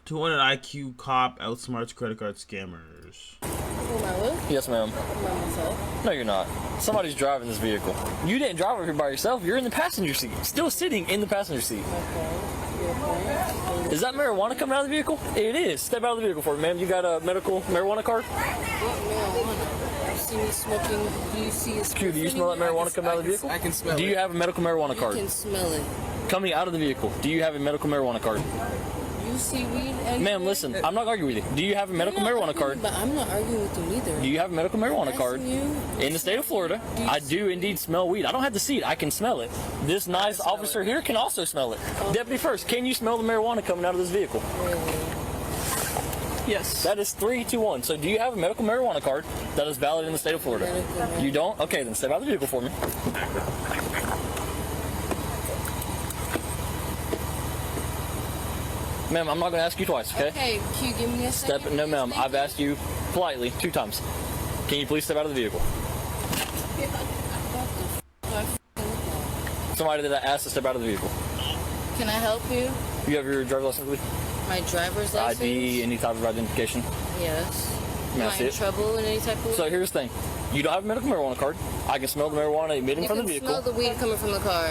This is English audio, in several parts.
200 IQ cop outsmarts credit card scammers. Yes, ma'am. No, you're not. Somebody's driving this vehicle. You didn't drive over here by yourself. You're in the passenger seat. Still sitting in the passenger seat. Is that marijuana coming out of the vehicle? It is. Step out of the vehicle for me, ma'am. You got a medical marijuana card? What marijuana? You see me smoking? Do you see it? Q, do you smell that marijuana coming out of the vehicle? I can smell it. Do you have a medical marijuana card? You can smell it. Coming out of the vehicle, do you have a medical marijuana card? You see weed? Ma'am, listen, I'm not arguing with you. Do you have a medical marijuana card? But I'm not arguing with you either. Do you have a medical marijuana card? In the state of Florida, I do indeed smell weed. I don't have to see it. I can smell it. This nice officer here can also smell it. Deputy First, can you smell the marijuana coming out of this vehicle? Really? Yes. That is 3, 2, 1. So do you have a medical marijuana card that is valid in the state of Florida? You don't? Okay, then step out of the vehicle for me. Ma'am, I'm not going to ask you twice, okay? Okay, can you give me a second? No, ma'am. I've asked you politely 2 times. Can you please step out of the vehicle? Somebody that I asked to step out of the vehicle. Can I help you? You have your driver's license with you? My driver's license? ID, any type of identification? Yes. May I Am I see in it? trouble in any type of way? So here's the thing. You don't have a medical marijuana card. I can smell the marijuana emitting from the vehicle. You can smell the weed coming from the car.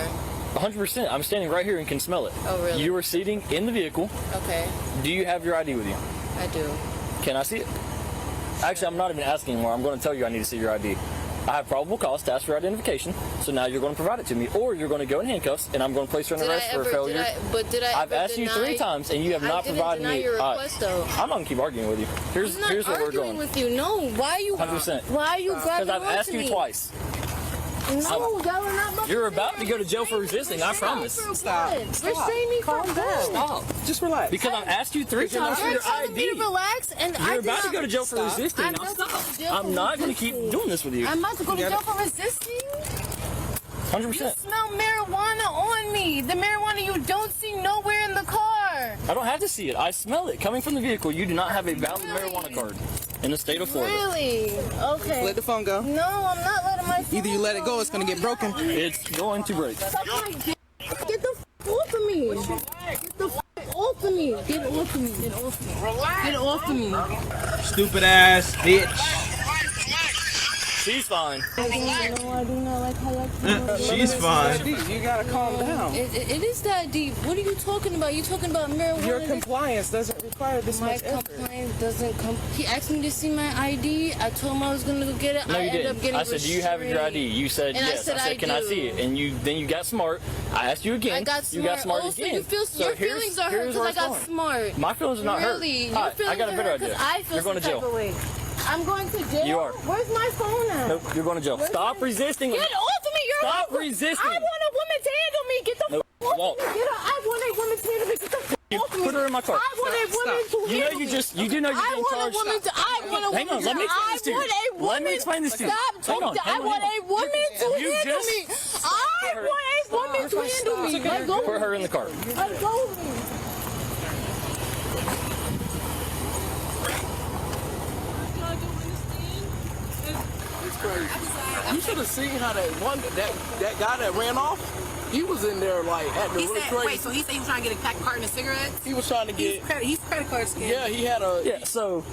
100%. I'm standing right here and can smell it. Oh, really? You are sitting in the vehicle. Okay. Do you have your ID with you? I do. Can I see it? Actually, I'm not even asking anymore. I'm going to tell you I need to see your ID. I have probable cause to ask for identification, so now you're going to provide it to me, or you're going to go in handcuffs, and I'm going to place you under arrest for failure. I've asked you 3 times, and you have not provided me. Your request, though. I'm not going to keep arguing with you. Here's where we're going. I'm not arguing with you. No. Why are you? 100%. Why are you grabbing Because I've asked you twice. No, y'all are not. You're about to go to jail for resisting. I promise. Stop. Restrain me from what? Stop. Just relax. Because I've asked you 3 times for your telling me to ID. relax, and You're about to go to jail for resisting. Now stop. I'm not going to keep doing this with you. I'm about to go to jail for resisting. 100%. You smell marijuana on me. The marijuana you don't see nowhere in the car. I don't have to see it. I smell it coming from the vehicle. You do not have a valid marijuana card in the state of Florida. Really? Okay. Let the phone go. No, I'm not letting my phone Either you let it go, it's going to get broken. It's going to break. Get the off of me. Get the off of me. Get off of me. Get off of me. Get off of me. Stupid ass bitch. She's fine. No, I do not like how y'all She's fine. You got to calm down. It is that deep. What are you talking about? You talking about marijuana? Your compliance doesn't require this My much effort. compliance doesn't come. He asked me to see my ID. I told him I was gonna go get it. No, I you ended up didn't. getting I said, do you have your ID? You said And I yes. said, I said, can I do. see it? And then you got smart. I asked you again. I got smart. You got smart also, again. you feel, So your feelings are hurt because I got smart. My feelings are not hurt. Really? Your All right, feelings I got a are better hurt idea. 'cause I feel You're going to some type jail. of way. I'm going to jail? You are. Where's my phone at? Nope, you're going to jail. Stop resisting. Get off of me. You're Stop resisting. I want a woman to handle me. Get the Nope. off Walk. of me. I want a woman to handle me. Get the off of me. Put her in my car. I want a woman to You know handle you me. just, you do know you're I being want a charged. woman to. I want a woman. Hang on, let me explain this to you. Let me explain this to you. Stop Hang on, talking. I want a woman to You handle just- me. I want a woman to handle me. Let go. Put her in the car. Let go of me. You should have seen how that guy that ran off, he was in there like at the He really said, crazy. wait, so he said he was trying to get a carton of cigarettes? He was trying to get. He's credit card scam. Yeah, he had a. Yeah, so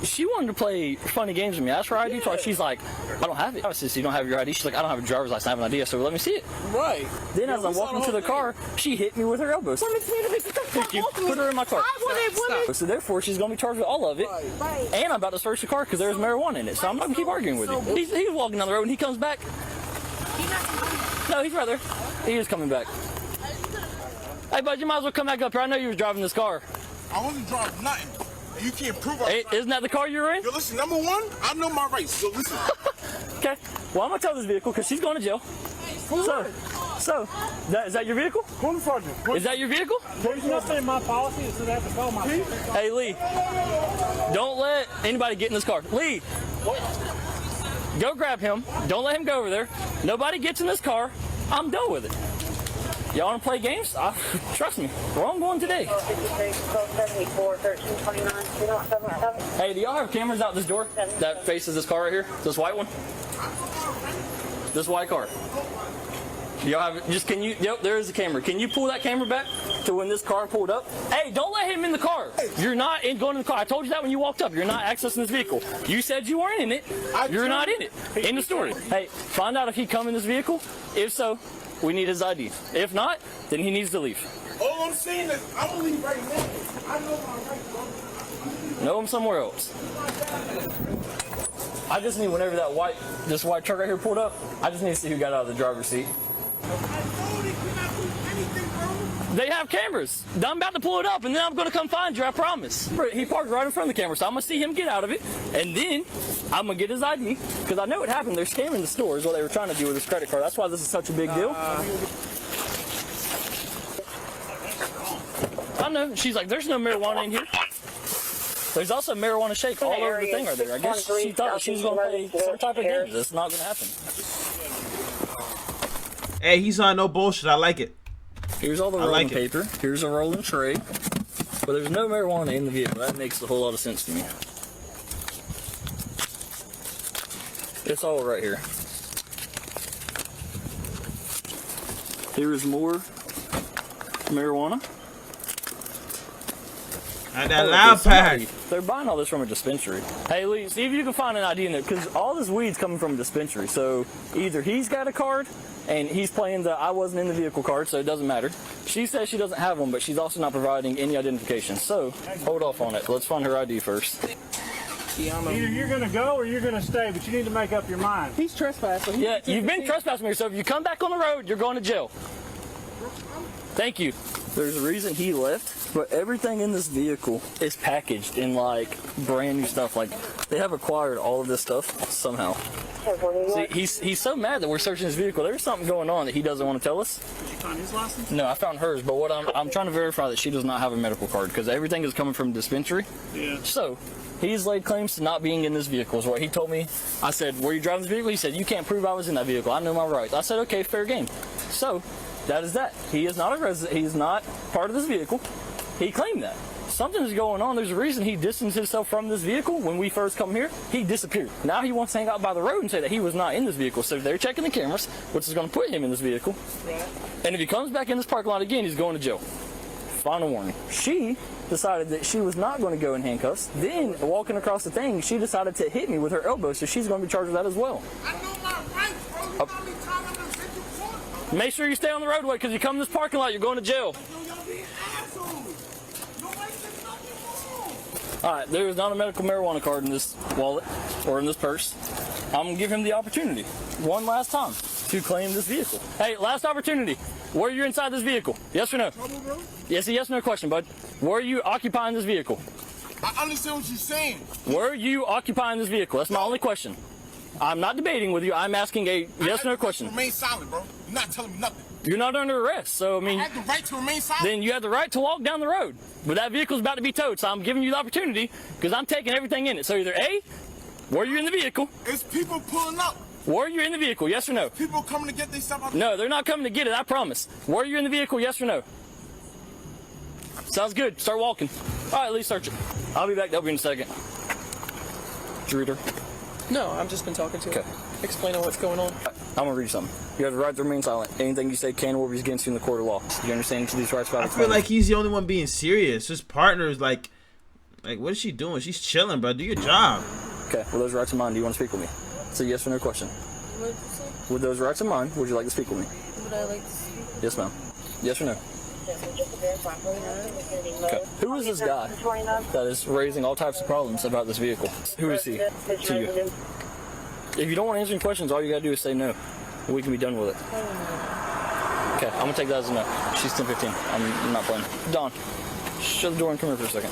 she wanted to play funny games with me. I asked her ID twice. She's like, I don't have it. I said, so you don't have your ID? She's like, I don't have a driver's license. I have an ID. So let me see it. Right. Then as I'm walking to the car, she hit me with her elbows. Put her in my car. I want a woman. So therefore, she's going to be charged with all of it. Right. And I'm about to search the car because there's marijuana in it. So I'm not going to keep arguing with you. He's walking down the road and he comes back. No, he's right there. He is coming back. Hey, bud, you might as well come back up here. I know you was driving this car. I wasn't driving nothing. And you can't prove I Hey, isn't that the car you were in? Yo, listen, number one, I know my rights. So listen. Okay. Well, I'm going to tell this vehicle because she's going to jail. So, is that your vehicle? Is that your vehicle? There's nothing in my policy, so they have to call my phone. Hey, Lee, don't let anybody get in this car. Lee, go grab him. Don't let him go over there. Nobody gets in this car. I'm done with it. Y'all want to play games? Trust me, where I'm going today. Hey, do y'all have cameras out this door that faces this car right here? This white one? This white car. Do y'all have, just can you, yep, there is a camera. Can you pull that camera back? to when this car pulled up. Hey, don't let him in the car. You're not going in the car. I told you that when you walked up. You're not accessing this vehicle. You said you weren't in it. You're not in it. In the story. Hey, find out if he come in this vehicle. If so, we need his ID. If not, then he needs to leave. All I'm saying is, I'm gonna leave right now. I know my rights, bro. Know him somewhere else. I just need whenever this white truck right here pulled up, I just need to see who got out of the driver's seat. They have cameras. I'm about to pull it up, and then I'm going to come find you, I promise. He parked right in front of the camera, so I'm going to see him get out of it, and then I'm going to get his ID, because I know what happened. They're scamming the store is what they were trying to do with his credit card. That's why this is such a big deal. I know. She's like, there's no marijuana in here. There's also marijuana shake all over the thing right there. I guess she thought that she was going to play some type of game. That's not going to happen. Hey, he's on no bullshit. I like it. Here's all the rolling paper. Here's a rolling tray. But there's no marijuana in the vehicle. That makes a whole lot of sense to me. It's all right here. Here's more marijuana. And that loud pack. They're buying all this from a dispensary. Hey, Lee, see if you can find an ID in there, because all this weed's coming from a dispensary. So either he's got a card, and he's playing the I wasn't in the vehicle card, so it doesn't matter. She says she doesn't have one, but she's also not providing any identification. So hold off on it. Let's find her ID first. Either you're going to go or you're going to stay, but you need to make up your mind. He's trespassing. Yeah, you've been trespassing me, so if you come back on the road, you're going to jail. Thank you. There's a reason he left, but everything in this vehicle is packaged in like brand new stuff. Like they have acquired all of this stuff somehow. See, he's so mad that we're searching his vehicle. There's something going on that he doesn't want to tell us. Did you find his license? No, I found hers, but what I'm trying to verify that she does not have a medical card, because everything is coming from dispensary. Yeah. So he's laid claims to not being in this vehicle is what he told me. I said, were you driving this vehicle? He said, you can't prove I was in that vehicle. I know my rights. I said, okay, fair game. So that is that. He is not a resident. He's not part of this vehicle. He claimed that. Something is going on. There's a reason he distanced himself from this vehicle. When we first come here, he disappeared. Now he wants to hang out by the road and say that he was not in this vehicle. So they're checking the cameras, which is going to put him in this vehicle. Right. And if he comes back in this parking lot again, he's going to jail. Final warning. She decided that she was not going to go in handcuffs. Then, walking across the thing, she decided to hit me with her elbow, so she's going to be charged with that as well. I know my rights, bro. You got me tied up in 54. Make sure you stay on the roadway, because you come in this parking lot, you're going to jail. Yo, y'all being assholes. Nobody said nothing wrong. All right, there is not a medical marijuana card in this wallet or in this purse. I'm going to give him the opportunity one last time to claim this vehicle. Hey, last opportunity. Were you inside this vehicle? Yes or no? Trouble, bro? Yes, a yes or no question, bud. Were you occupying this vehicle? I understand what you're saying. Were you occupying this vehicle? That's my only question. I'm not debating with you. I'm asking a yes or no question. Remain silent, bro. You're not telling me nothing. You're not under arrest, so I mean... I have the right to remain silent. Then you have the right to walk down the road. But that vehicle's about to be towed, so I'm giving you the opportunity, because I'm taking everything in it. So either A, were you in the vehicle? It's people pulling up. Were you in the vehicle, yes or no? People coming to get their stuff out. No, they're not coming to get it, I promise. Were you in the vehicle, yes or no? Sounds good. Start walking. All right, at least search it. I'll be back to help you in a second. Did you read her? No, I've just been talking to him. Okay. Explaining what's going on. I'm gonna read you something. You have the right to remain silent. Anything you say can or will be against you in the court of law. You understand each of these rights? I feel like he's the only one being serious. His partner is like, what is she doing? She's chilling, bro. Do your job. Okay, well, those rights of mine, do you want to speak with me? It's a yes or no question. What did you say? With those rights of mine, would you like to speak with me? Would I like to speak? Yes, ma'am. Yes or no? Okay. Who is this guy that is raising all types of problems about this vehicle? Who is he to you? If you don't want to answer any questions, all you gotta do is say no. We can be done with it. Okay, I'm gonna take that as a no. She's 10:15. I'm not playing. Don, shut the door and come here for a second.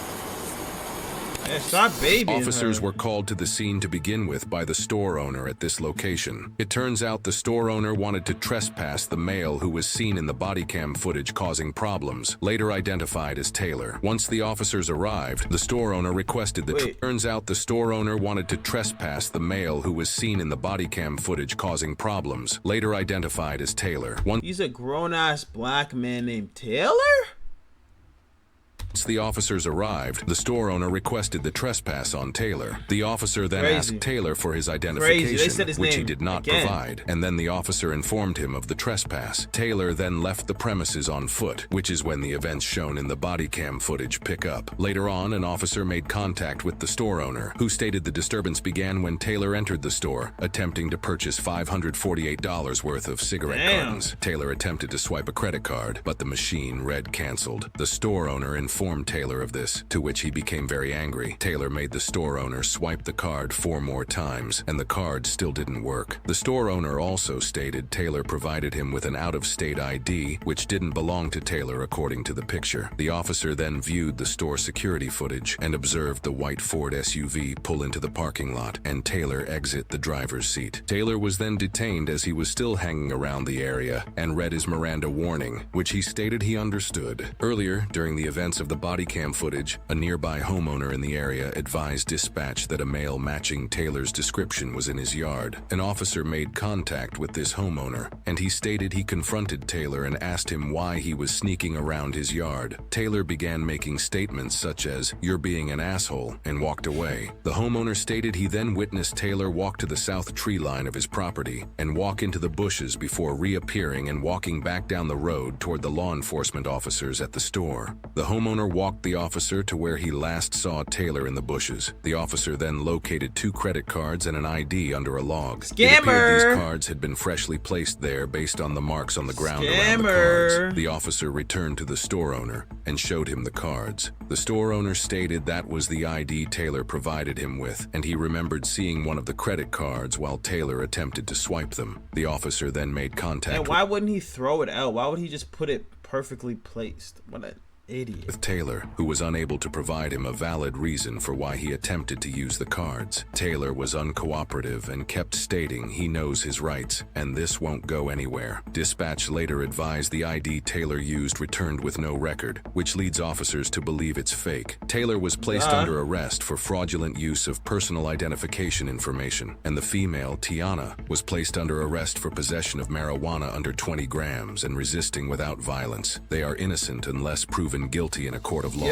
Yeah, stop babying Officers her. were called to the scene to begin with by the store owner at this location. It turns out the store owner wanted to trespass the male who was seen in the body cam footage causing problems, later identified as Taylor. Once the officers arrived, the store owner requested the turns out the store owner wanted to trespass the male who was seen in the body cam footage causing problems, later identified as Taylor. He's a grown-ass black man named Taylor? Once the officers arrived, the store owner requested the trespass on Taylor. The officer then asked Taylor for his identification, which he did not provide, and then the officer informed him of the trespass. Taylor then left the premises on foot, which is when the events shown in the body cam footage pick up. Later on, an officer made contact with the store owner, who stated the disturbance began when Taylor entered the store, attempting to purchase $548 worth of cigarette cartons. Taylor attempted to swipe a credit card, but the machine read canceled. The store owner informed Taylor of this, to which he became very angry. Taylor made the store owner swipe the card 4 more times, and the card still didn't work. The store owner also stated Taylor provided him with an out-of-state ID, which didn't belong to Taylor according to the picture. The officer then viewed the store security footage and observed the white Ford SUV pull into the parking lot and Taylor exit the driver's seat. Taylor was then detained as he was still hanging around the area and read his Miranda warning, which he stated he understood. Earlier, during the events of the body cam footage, a nearby homeowner in the area advised dispatch that a male matching Taylor's description was in his yard. An officer made contact with this homeowner, and he stated he confronted Taylor and asked him why he was sneaking around his yard. Taylor began making statements such as, "You're being an asshole," and walked away. The homeowner stated he then witnessed Taylor walk to the south tree line of his property and walk into the bushes before reappearing and walking back down the road toward the law enforcement officers at the store. The homeowner walked the officer to where he last saw Taylor in the bushes. The officer then located 2 credit cards and an ID under a log. It appeared these cards had been freshly placed there based on the marks on the ground around the cards. The officer returned to the store owner and showed him the cards. The store owner stated that was the ID Taylor provided him with, and he remembered seeing one of the credit cards while Taylor attempted to swipe them. The officer then made contact. And why wouldn't he throw it out? Why would he just put it perfectly placed? What an idiot. With Taylor, who was unable to provide him a valid reason for why he attempted to use the cards. Taylor was uncooperative and kept stating he knows his rights, and this won't go anywhere. Dispatch later advised the ID Taylor used returned with no record, which leads officers to believe it's fake. Taylor was placed under arrest for fraudulent use of personal identification information, and the female, Tiana, was placed under arrest for possession of marijuana under 20 grams and resisting without violence. They are innocent unless proven guilty in a court of law.